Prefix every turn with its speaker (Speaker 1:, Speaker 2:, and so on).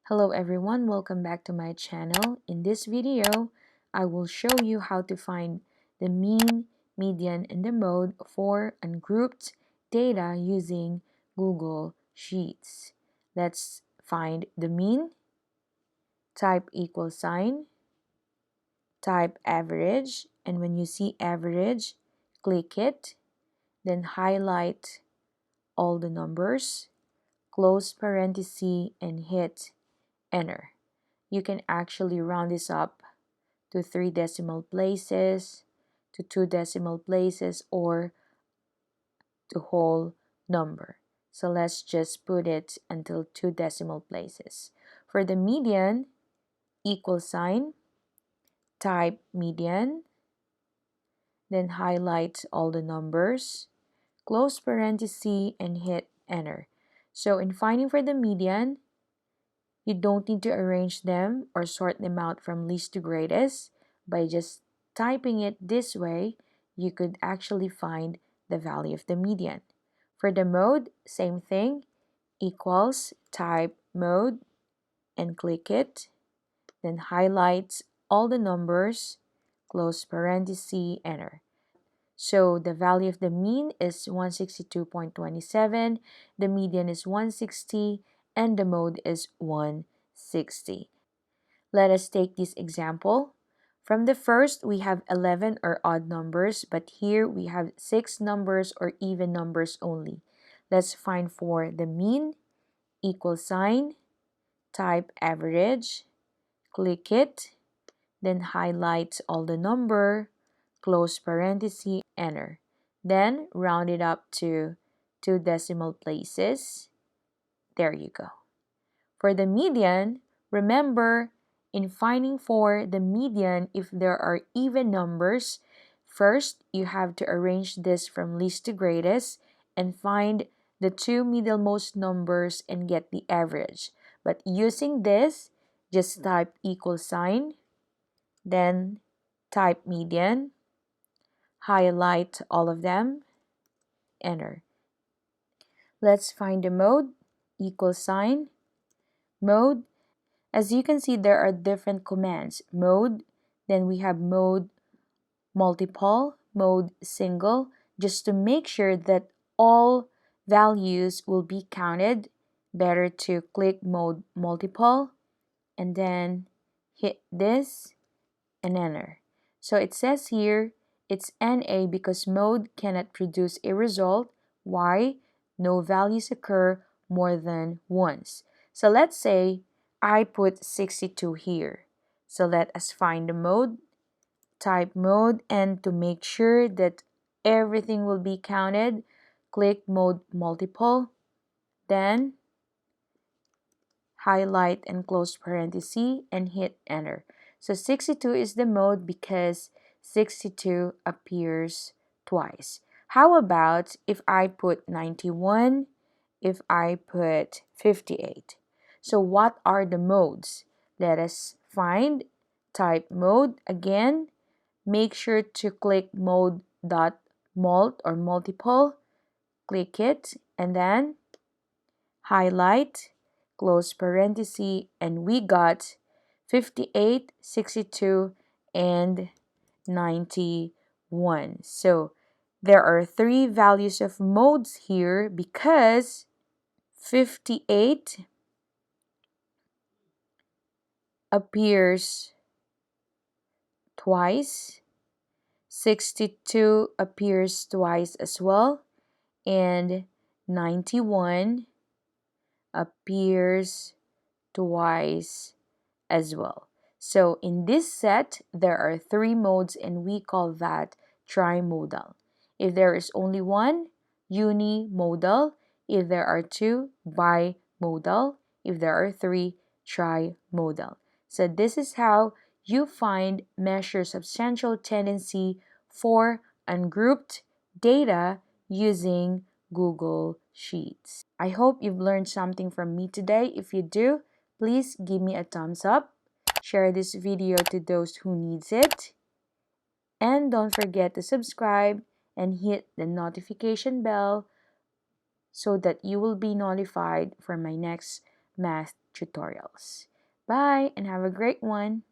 Speaker 1: Hello everyone, welcome back to my channel. In this video, I will show you how to find the mean, median, and the mode for ungrouped data using Google Sheets. Let's find the mean, type equal sign, type average, and when you see average, click it, then highlight all the numbers, close parenthesis, and hit enter. You can actually round this up to 3 decimal places, to 2 decimal places, or to whole number. So let's just put it until 2 decimal places. For the median, equal sign, type median, then highlight all the numbers, close parenthesis, and hit enter. So in finding for the median, you don't need to arrange them or sort them out from least to greatest. By just typing it this way, you could actually find the value of the median. For the mode, same thing, equals, type mode, and click it. Then highlight all the numbers, close parenthesis, enter. So the value of the mean is 162.27, the median is 160, and the mode is 160. Let us take this example. From the first, we have 11 or odd numbers, but here we have 6 numbers or even numbers only. Let's find for the mean, equal sign, type average, click it, then highlight all the number, close parenthesis, enter. Then round it up to 2 decimal places. There you go. For the median, remember, in finding for the median, if there are even numbers, first you have to arrange this from least to greatest and find the 2 middlemost numbers and get the average. But using this, just type equal sign, then type median, highlight all of them, enter. Let's find the mode, equal sign, mode. As you can see, there are different commands. Mode, then we have mode multiple, mode single, just to make sure that all values will be counted. Better to click mode multiple and then hit this and enter. So it says here it's NA because mode cannot produce a result. Why? No values occur more than once. So let's say I put 62 here. So let us find the mode, type mode, and to make sure that everything will be counted, click mode multiple, then highlight and close parenthesis and hit enter. So 62 is the mode because 62 appears twice. How about if I put 91, if I put 58? So what are the modes? Let us find. Type mode again. Make sure to click mode.mult or multiple. Click it and then highlight, close parenthesis, and we got 58, 62, and 91. So there are 3 values of modes here because 58 appears twice, 62 appears twice as well, and 91 appears twice as well. So in this set, there are 3 modes and we call that trimodal. If there is only one, unimodal. If there are 2, bimodal. If there are 3, trimodal. So this is how you find measure substantial tendency for ungrouped data using Google Sheets. I hope you've learned something from me today. If you do, please give me a thumbs up, share this video to those who needs it, and don't forget to subscribe and hit the notification bell so that you will be notified for my next math tutorials. Bye and have a great one!